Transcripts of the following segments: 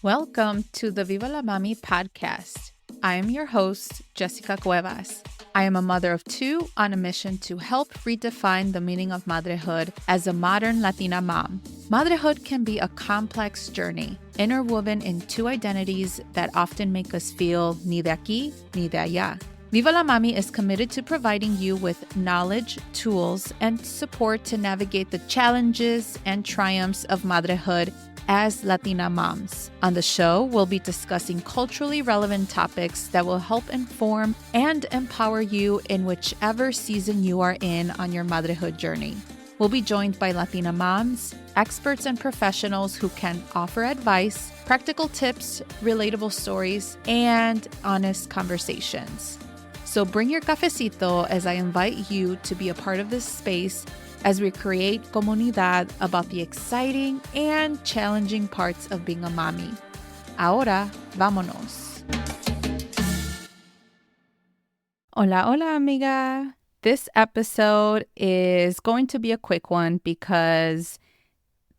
Welcome to the Viva la Mami podcast. I am your host, Jessica Cuevas. I am a mother of two on a mission to help redefine the meaning of madrehood as a modern Latina mom. Madrehood can be a complex journey, interwoven in two identities that often make us feel ni de aquí ni de allá. Viva la Mami is committed to providing you with knowledge, tools, and support to navigate the challenges and triumphs of madrehood as Latina moms. On the show, we'll be discussing culturally relevant topics that will help inform and empower you in whichever season you are in on your motherhood journey. We'll be joined by Latina moms, experts and professionals who can offer advice, practical tips, relatable stories, and honest conversations. So bring your cafecito as I invite you to be a part of this space as we create comunidad about the exciting and challenging parts of being a mommy. Ahora, vámonos. Hola, hola, amiga. This episode is going to be a quick one because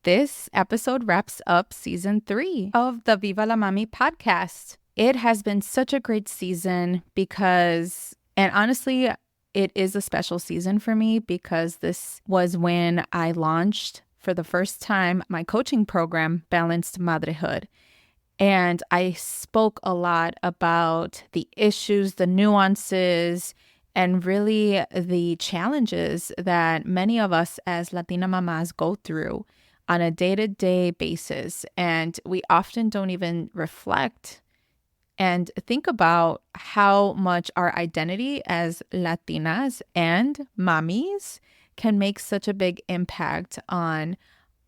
this episode wraps up season 3 of the Viva la Mami podcast. It has been such a great season because, and honestly, it is a special season for me because this was when I launched for the first time my coaching program, Balanced Madrehood. And I spoke a lot about the issues, the nuances, and really the challenges that many of us as Latina mamas go through on a day-to-day basis. And we often don't even reflect and think about how much our identity as Latinas and mamis can make such a big impact on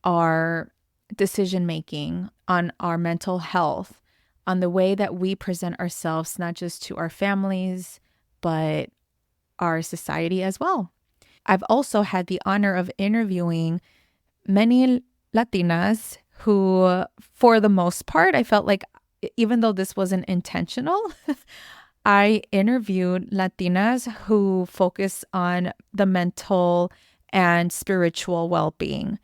our decision-making, on our mental health, on the way that we present ourselves, not just to our families, but our society as well. I've also had the honor of interviewing many Latinas who, for the most part, I felt like even though this wasn't intentional, I interviewed Latinas who focus on the mental and spiritual well-being.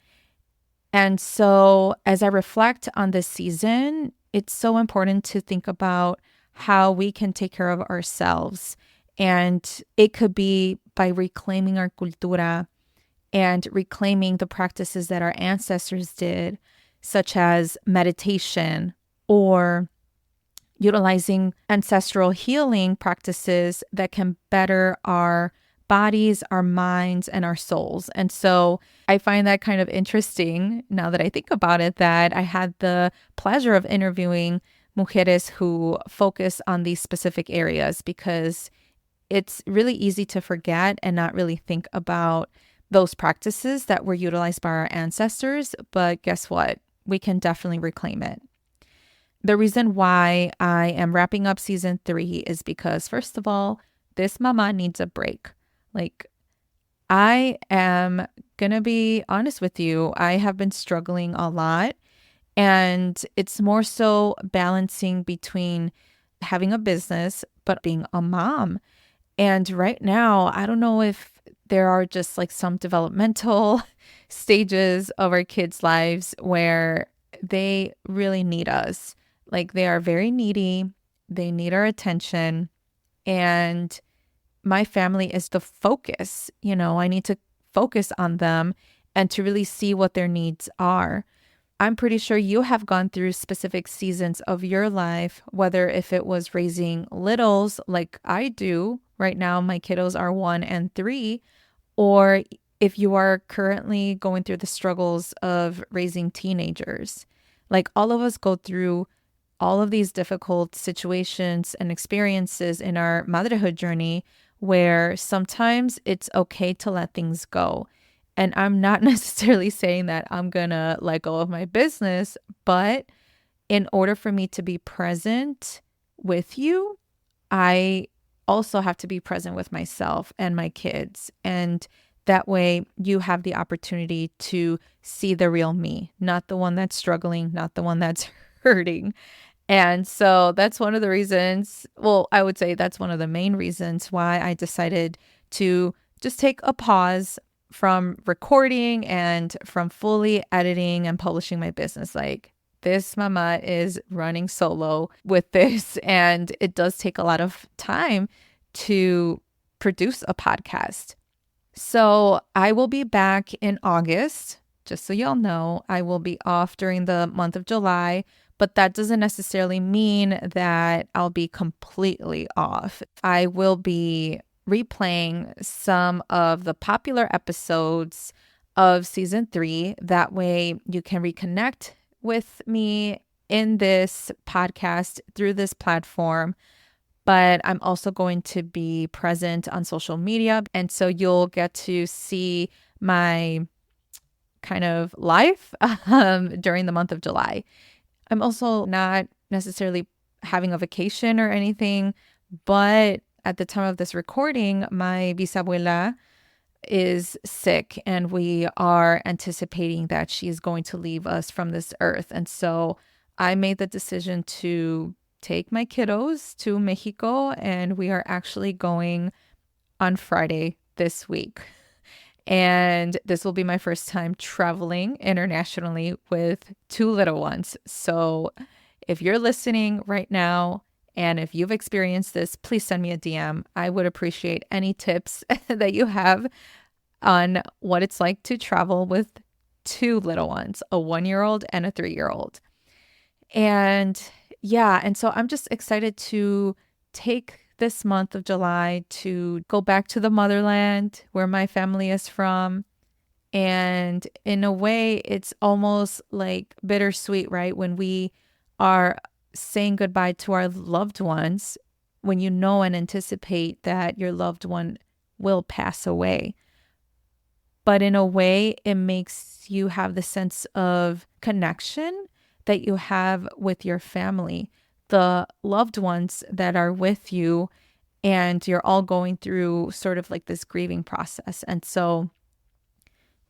And so as I reflect on this season, it's so important to think about how we can take care of ourselves. And it could be by reclaiming our cultura and reclaiming the practices that our ancestors did, such as meditation, or utilizing ancestral healing practices that can better our bodies, our minds, and our souls. And so I find that kind of interesting now that I think about it, that I had the pleasure of interviewing mujeres who focus on these specific areas, because it's really easy to forget and not really think about those practices that were utilized by our ancestors. But guess what? We can definitely reclaim it. The reason why I am wrapping up season 3 is because, first of all, this mama needs a break. I am going to be honest with you. I have been struggling a lot, and it's more so balancing between having a business, but being a mom. And right now, I don't know if there are just some developmental stages of our kids' lives where they really need us. They are very needy. They need our attention. And my family is the focus. I need to focus on them and to really see what their needs are. I'm pretty sure you have gone through specific seasons of your life, whether if it was raising littles like I do. Right now, my kiddos are 1 and 3, or if you are currently going through the struggles of raising teenagers. All of us go through all of these difficult situations and experiences in our motherhood journey where sometimes it's okay to let things go. And I'm not necessarily saying that I'm going to let go of my business, but in order for me to be present with you, I also have to be present with myself and my kids. And that way you have the opportunity to see the real me, not the one that's struggling, not the one that's hurting. And so that's one of the reasons, I would say that's one of the main reasons why I decided to just take a pause from recording and from fully editing and publishing my business. this mama is running solo with this, and it does take a lot of time to produce a podcast. So I will be back in August. Just so y'all know, I will be off during the month of July, but that doesn't necessarily mean that I'll be completely off. I will be replaying some of the popular episodes of season 3. That way you can reconnect with me in this podcast through this platform. But I'm also going to be present on social media. And so you'll get to see my kind of life during the month of July. I'm also not necessarily having a vacation or anything, but at the time of this recording, my bisabuela is sick and we are anticipating that she's going to leave us from this earth. And so I made the decision to take my kiddos to Mexico, and we are actually going on Friday this week. And this will be my first time traveling internationally with 2 little ones. So if you're listening right now and if you've experienced this, please send me a DM. I would appreciate any tips that you have on what it's like to travel with 2 little ones, a 1-year-old and a 3-year-old. And yeah, and so I'm just excited to take this month of July to go back to the motherland where my family is from. And in a way, it's almost like bittersweet, right? When we are saying goodbye to our loved ones, when you know and anticipate that your loved one will pass away. But in a way, it makes you have the sense of connection that you have with your family, the loved ones that are with you, and you're all going through sort of like this grieving process. And so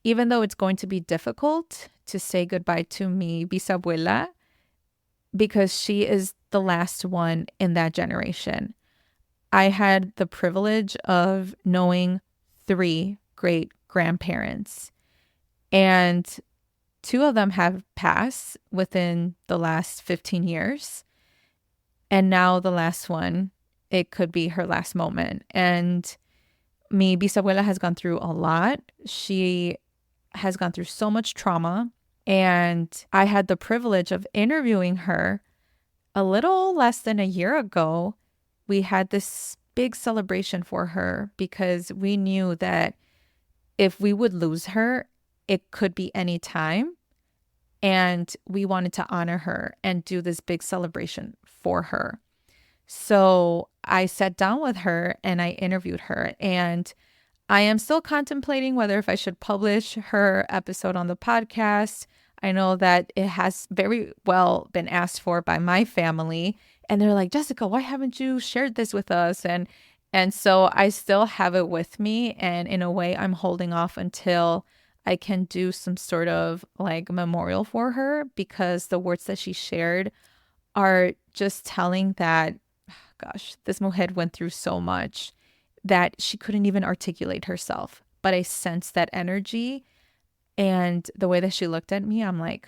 even though it's going to be difficult to say goodbye to mi bisabuela, because she is the last one in that generation, I had the privilege of knowing 3 great grandparents, and 2 of them have passed within the last 15 years. And now the last one, it could be her last moment. And mi bisabuela has gone through a lot. She has gone through so much trauma. And I had the privilege of interviewing her a little less than a year ago. We had this big celebration for her because we knew that if we would lose her, it could be any time. And we wanted to honor her and do this big celebration for her. So I sat down with her and I interviewed her. And I am still contemplating whether if I should publish her episode on the podcast. I know that it has very well been asked for by my family. And they're like, Jessica, why haven't you shared this with us? And so I still have it with me. And in a way, I'm holding off until I can do some sort of like memorial for her, because the words that she shared are just telling that, gosh, this mujer went through so much that she couldn't even articulate herself. But I sensed that energy, and the way that she looked at me, I'm like,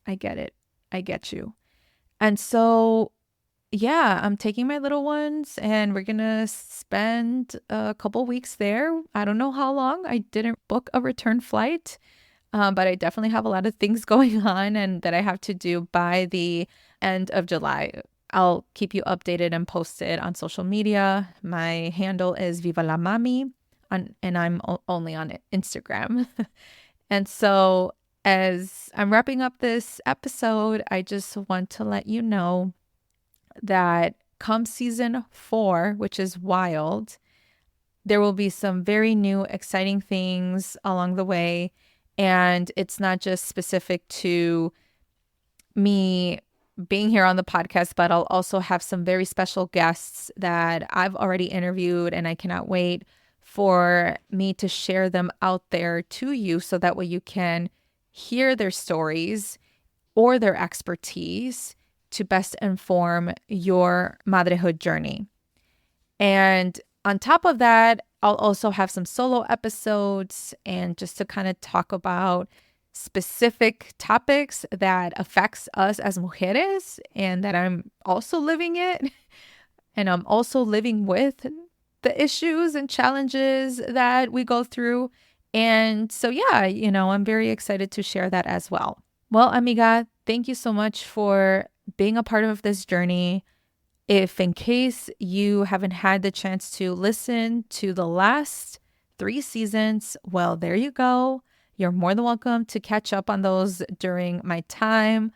I get it. I get you. And so, yeah, I'm taking my little ones and we're going to spend a couple weeks there. I don't know how long. I didn't book a return flight, but I definitely have a lot of things going on and that I have to do by the end of July. I'll keep you updated and posted on social media. My handle is Viva la Mami, and I'm only on Instagram. And so as I'm wrapping up this episode, I just want to let you know that come season 4, which is wild, there will be some very new, exciting things along the way. And it's not just specific to me being here on the podcast, but I'll also have some very special guests that I've already interviewed, and I cannot wait for me to share them out there to you so that way you can hear their stories or their expertise to best inform your madrehood journey. And on top of that, I'll also have some solo episodes and just to kind of talk about specific topics that affects us as mujeres, and that I'm also living it. And I'm also living with the issues and challenges that we go through. And so, yeah, I'm very excited to share that as well. Well, amiga, thank you so much for being a part of this journey. If in case you haven't had the chance to listen to the last 3 seasons, well, there you go. You're more than welcome to catch up on those during my time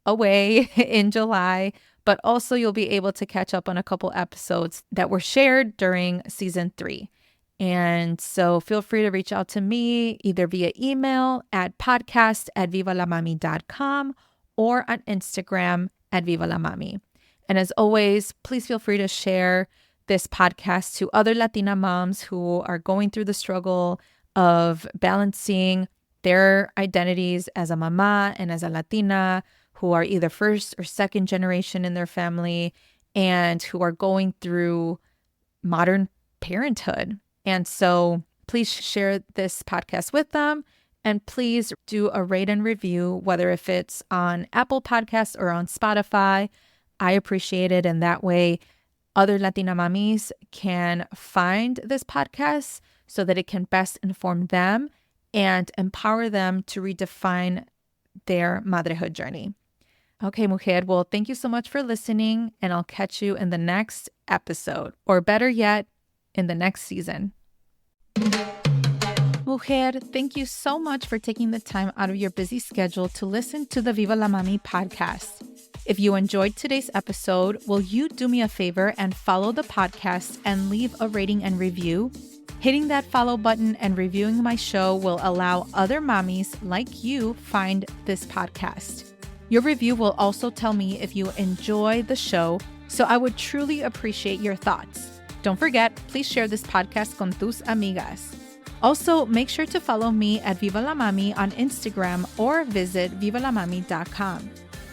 away in July, but also you'll be able to catch up on a couple episodes that were shared during season 3. And so feel free to reach out to me either via email at podcast@vivalamami.com or on Instagram @vivalamami. And as always, please feel free to share this podcast to other Latina moms who are going through the struggle of balancing their identities as a mama and as a Latina, who are either first or second generation in their family and who are going through modern parenthood. And so please share this podcast with them, and please do a rate and review, whether if it's on Apple Podcasts or on Spotify. I appreciate it. And that way other Latina mamis can find this podcast so that it can best inform them and empower them to redefine their madrehood journey. Okay, mujer. Well, thank you so much for listening, and I'll catch you in the next episode, or better yet, in the next season. Mujer, thank you so much for taking the time out of your busy schedule to listen to the Viva la Mami podcast. If you enjoyed today's episode, will you do me a favor and follow the podcast and leave a rating and review? Hitting that follow button and reviewing my show will allow other mommies like you find this podcast. Your review will also tell me if you enjoy the show, so I would truly appreciate your thoughts. Don't forget, please share this podcast con tus amigas. Also, make sure to follow me at Viva la Mami on Instagram or visit vivalamami.com.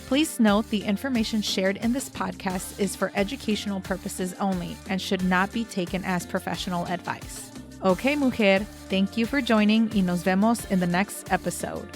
Please note the information shared in this podcast is for educational purposes only and should not be taken as professional advice. Okay, mujer, thank you for joining y nos vemos in the next episode.